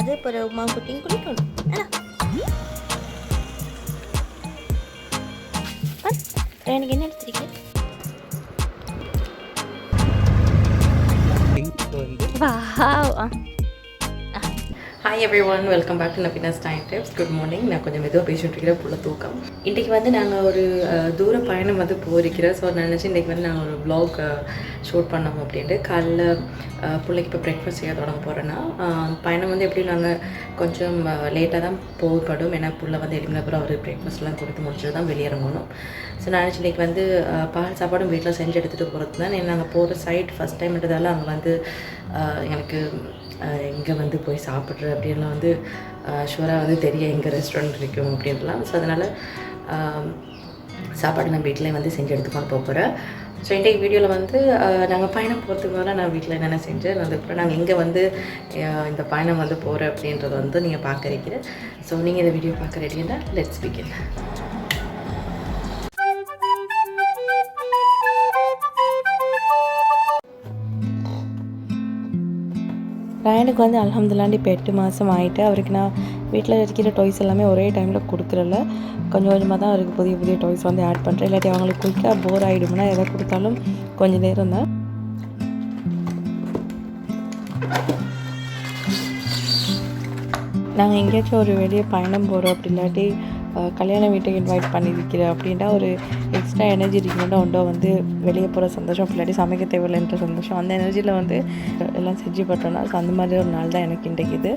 அதே போல உமா குட்டியும் குளிக்கணும். எனக்கு என்ன எடுத்துருக்கேன்? Hi everyone, welcome back to Naveena's Time Tips. Good morning. நான் கொஞ்சம் மெதுவாக பேசிட்டு இருக்கிற புள்ள தூக்கம். இன்றைக்கி வந்து நாங்கள் ஒரு தூர பயணம் வந்து போயிருக்கிறோம். ஸோ நான் நினச்சி இன்றைக்கி வந்து நாங்கள் ஒரு vlog ஷூட் பண்ணோம் அப்படின்ட்டு. காலைல பிள்ளைக்கு இப்போ பிரேக்ஃபாஸ்ட் செய்ய தொடங்க போகிறேன்னா பயணம் வந்து எப்படி நாங்கள் கொஞ்சம் லேட்டாக தான் போகப்படும். ஏன்னா புள்ள வந்து எழுப்பினப்புறம் அவர் பிரேக்ஃபாஸ்ட்லாம் கொடுத்து முடிச்சுட்டு தான் வெளியிறங்கணும். ஸோ நான் நினச்சி இன்றைக்கி வந்து பால் சாப்பாடும் வீட்டில் செஞ்சு எடுத்துகிட்டு போகிறது தான். நாங்கள் போகிற சைட் ஃபஸ்ட் டைம்ன்றதால அங்கே வந்து எனக்கு இங்கே வந்து போய் சாப்பிட்ற அப்படின்லாம் வந்து ஷுவராக வந்து தெரிய எங்கே ரெஸ்டாரண்ட் இருக்கும் அப்படின்லாம். ஸோ அதனால் சாப்பாடு நான் வீட்டில் வந்து செஞ்சு எடுத்துக்கொண்டு போகிறேன். ஸோ இன்றைக்கு வீடியோவில் வந்து நாங்கள் பயணம் போகிறதுக்கு மேலே நான் வீட்டில் என்னென்ன செஞ்சேன், அதுக்கப்புறம் நாங்கள் எங்கே வந்து இந்த பயணம் வந்து போகிறேன் அப்படின்றத வந்து நீங்கள் பார்க்குறீங்க. ஸோ நீங்கள் இந்த வீடியோ பார்க்க ரெடியா? Let's begin. ரயானுக்கு வந்து அல்ஹம்துலில்லாஹ் இப்போ 8 மாதம் ஆகிட்டு. அவருக்கு நான் வீட்டில் இருக்கிற டாய்ஸ் எல்லாமே ஒரே டைமில் கொடுக்குறல. கொஞ்சம் கொஞ்சமாக தான் அவருக்கு புதிய புதிய டாய்ஸ் வந்து ஆட் பண்ணுறேன். இல்லாட்டி அவங்களுக்கு குயிக்காக போர் ஆகிடும்னா எதை கொடுத்தாலும் கொஞ்சம் நேரம் தான். நாங்கள் எங்கேயாச்சும் ஒரு வெளியே பயணம் போகிறோம் அப்படி இல்லாட்டி கல்யாண வீட்டுக்கு இன்வைட் பண்ணியிருக்கிறேன் அப்படின்ட்டா ஒரு எக்ஸ்ட்ரா எனர்ஜி இருக்குன்னா உண்டோ வந்து வெளியே போகிற சந்தோஷம் இல்லாட்டி சமைக்க தேவையில்லைன்ற சந்தோஷம் அந்த எனர்ஜியில் வந்து எல்லாம் செஞ்சு பட்டோன்னா. ஸோ அந்த மாதிரி ஒரு நாள் தான் எனக்கு இன்றைக்கு இது.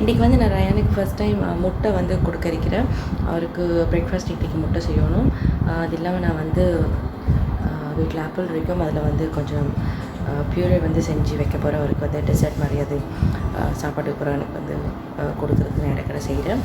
இன்றைக்கி வந்து நான் ரயானுக்கு ஃபஸ்ட் டைம் முட்டை வந்து கொடுக்க இருக்கிறேன். அவருக்கு பிரேக்ஃபாஸ்ட் இன்றைக்கி முட்டை செய்யணும். அது இல்லாமல் நான் வந்து வீட்டில் ஆப்பிள் இருக்கும், அதில் வந்து கொஞ்சம் பியூரே வந்து செஞ்சு வைக்க போகிறேன். அவருக்கு வந்து டெசர்ட் மாதிரி அது சாப்பாட்டுக்கு அப்புறம் எனக்கு வந்து கொடுக்குறதுக்கு நான் இடக்கடை செய்கிறேன்.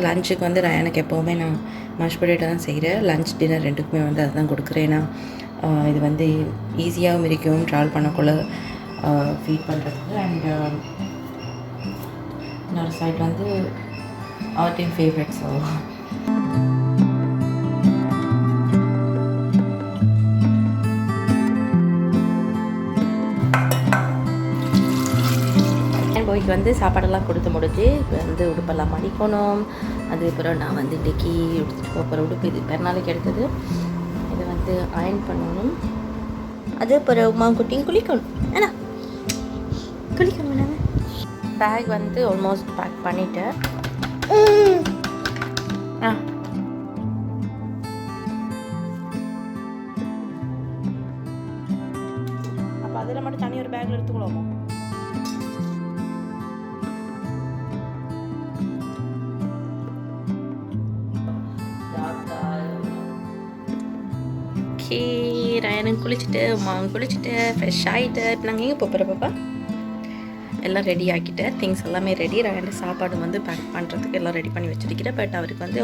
லஞ்சுக்கு வந்து ரயானுக்கு எப்போவுமே நான் மேஷ் பொட்டேட்டோ தான் செய்கிறேன். லஞ்ச் டின்னர் ரெண்டுக்குமே வந்து அதுதான் கொடுக்குறேன். ஏன்னா இது வந்து ஈஸியாகவும் இருக்கும் ட்ராவல் பண்ணக்குள்ள ஃபீட் பண்ணுறதுக்கு. அண்ட் இன்னொரு சைட் வந்து ஆல் டைம் ஃபேவரட். ஸோ போய்க்கு வந்து சாப்பாடெல்லாம் கொடுத்து முடிஞ்சு வந்து உடுப்பெல்லாம் மடிக்கணும். அதுக்கப்புறம் நான் வந்து இன்றைக்கி எடுத்துகிட்டு போகிற உடுப்பு இது பிறநாளைக்கு எடுத்தது. இதை வந்து அயர்ன் பண்ணணும். அதே போல உமா குட்டியும் குளிக்கணும். ஏன்னா குளிக்கணும். நாங்கள் பேக் வந்து ஆல்மோஸ்ட் பேக் பண்ணிட்டேன். அப்போ அதில் மட்டும் தனி ஒரு பேக்கில் எடுத்துக்கலாமா? ஓகே, ரயனும் குளிச்சுட்டு அம்மாவும் குளிச்சுட்டு ஃப்ரெஷ் ஆகிட்டு நாங்கள் எங்கே போகிறோம் பாப்பா? எல்லாம் ரெடி ஆக்கிட்டேன், திங்ஸ் எல்லாமே ரெடி. ரயன் சாப்பாடு வந்து பேக் பண்ணுறதுக்கு எல்லாம் ரெடி பண்ணி வச்சுருக்கிறேன். பட் அவருக்கு வந்து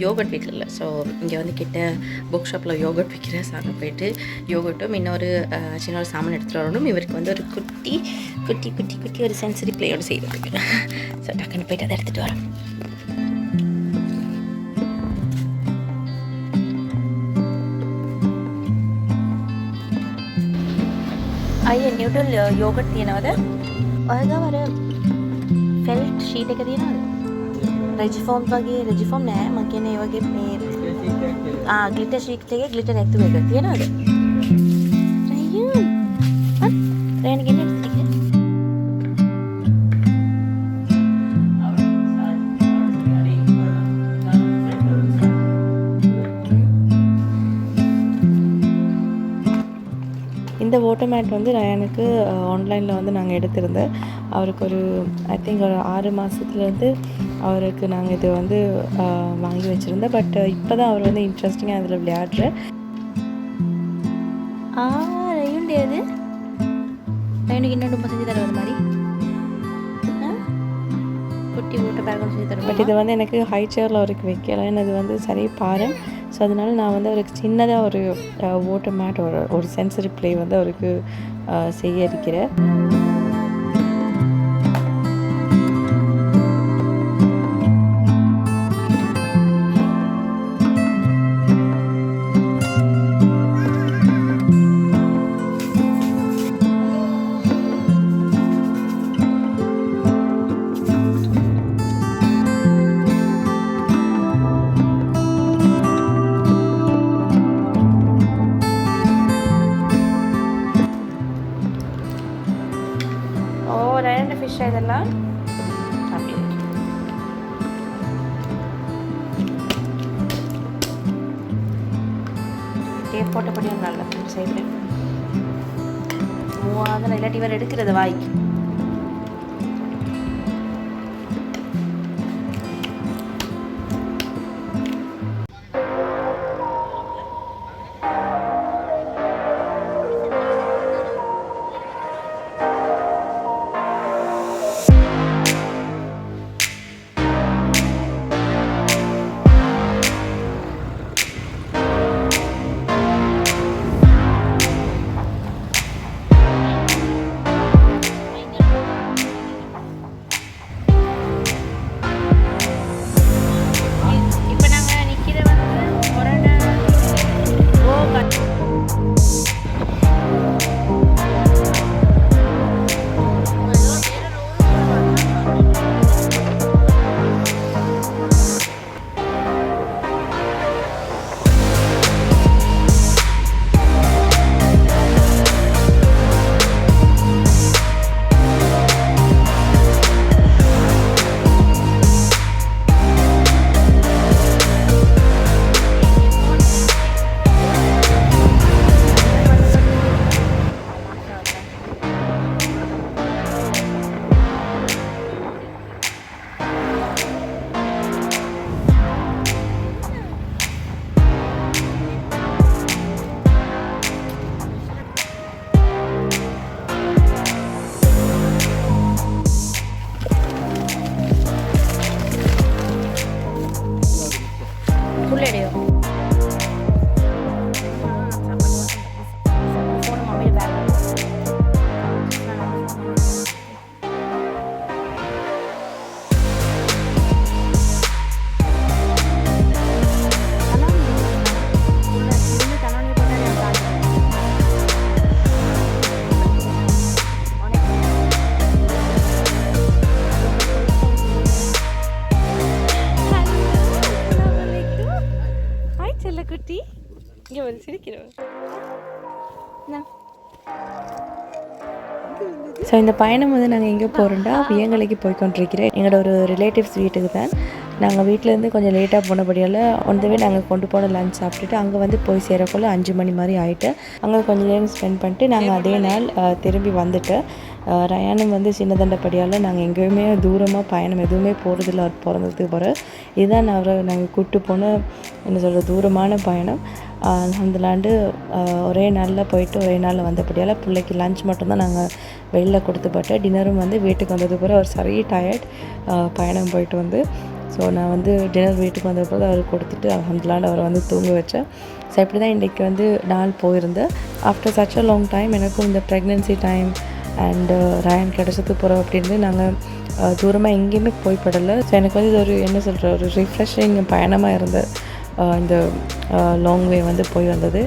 யோகட் வீட்டில் இல்லை. ஸோ இங்கே வந்து கிட்ட புக் ஷாப்பில் யோகட் விற்கிறேன். ஸோ அங்கே போயிட்டு யோகட்டும் இன்னொரு சின்ன ஒரு சாமான் எடுத்துகிட்டு வரணும். இவருக்கு வந்து ஒரு குட்டி குட்டி குட்டி குட்டி ஒரு சென்சரி பிளேயோடு செய்கிறதுக்கு. ஸோ டக்குன்னு போயிட்டு அதை எடுத்துகிட்டு வரேன். අය නිවටල් යෝගට් තියෙනවද? ඔයගාව අර ෆෙල්ට් ෂීට් එක තියෙනවද? රෙජිෆෝම් වගේ රෙජිෆෝම් නෑ මම කියන්නේ ඒ වගේ මේ ග්ලිටර් ෂීට් එකේ ග්ලිටර් ඇතුව එක තියෙනවද? රයන් රයන් ගෙන්න ටික. இந்த வாட்டர் மேட் வந்து ரயானுக்கு ஆன்லைனில் வந்து நாங்கள் எடுத்திருந்தேன். அவருக்கு ஒரு ஐ திங்க் ஒரு 6 மாதத்துலேருந்து அவருக்கு நாங்கள் இது வந்து வாங்கி வச்சுருந்தேன். பட் இப்போ தான் அவர் வந்து இன்ட்ரெஸ்டிங்காக அதில் விளையாடுற. ரயுண்டேது ரயனுக்கு இன்னும் ரொம்ப செஞ்சு தருவது மாதிரி குட்டி வாட்டர் பேக் செஞ்சு தருவோம். பட் இது வந்து எனக்கு ஹை சேரில் அவருக்கு வைக்கல. இது வந்து சரி பாரு. ஸோ அதனால நான் வந்து அவருக்கு சின்னதாக ஒரு வாட்டர் மேட் ஒரு சென்சரி ப்ளே வந்து அவருக்கு செய்ய இருக்கிறேன். ஃபிஷ் இதெல்லாம் அப்படி டேப் போட்டபடியும் நல்லா சைடில் அதெல்லாம் இல்லாட்டி வேறு எடுக்கிறது வாய்க்கு. குட்டி இங்கே வந்து சிரிக்கிறவன். ஸோ இந்த பயணம் வந்து நாங்கள் எங்கே போகிறோம்டா வியங்கலைக்கு போய் கொண்டிருக்கிறேன். எங்களோட ஒரு ரிலேட்டிவ்ஸ் வீட்டுக்கு தான். நாங்கள் வீட்டிலேருந்து கொஞ்சம் லேட்டாக போனபடியால் ஒன்றவே நாங்கள் கொண்டு போன லஞ்ச் சாப்பிட்டுட்டு அங்கே வந்து போய் சேரக்குள்ள 5 மணி மாதிரி ஆகிட்டு அங்கே கொஞ்சம் நேரம் ஸ்பெண்ட் பண்ணிட்டு நாங்கள் அதே நாள் திரும்பி வந்துட்டு ரயானும் வந்து சின்ன தண்டப்படியால் நாங்கள் எங்கேயுமே தூரமாக பயணம் எதுவுமே போகிறதில்ல. அவர் பிறந்ததுக்கு பிறகு இதுதான் நாங்கள் கூப்பிட்டு போன என்ன சொல்கிற தூரமான பயணம். அந்தலாண்டு ஒரே நாளில் போயிட்டு ஒரே நாளில் வந்தபடியால் பிள்ளைக்கு லஞ்ச் மட்டும்தான் நாங்கள் வெளியில் கொடுத்து போட்டேன். டின்னரும் வந்து வீட்டுக்கு வந்தது பிறகு அவர் சரி டயர்ட் பயணம் போயிட்டு வந்து. ஸோ நான் வந்து டின்னர் வீட்டுக்கு வந்த பிறகு அவர் கொடுத்துட்டு அல்ஹம்துலில்லாஹ் அவரை வந்து தூங்க வச்சேன். ஸோ இப்படி தான் இன்றைக்கி வந்து நாள் போயிருந்தேன். After such a long time எனக்கும் இந்த ப்ரெக்னென்சி டைம் அண்டு ரயான் கிடச்சதுக்கு போகிறோம் அப்படின்னு நாங்கள் தூரமாக எங்கேயுமே போய்படலை. ஸோ எனக்கு வந்து இது ஒரு என்ன சொல்கிற ஒரு ரிஃப்ரெஷிங் பயணமாக இருந்த இந்த லாங் வே வந்து போய் வந்தது.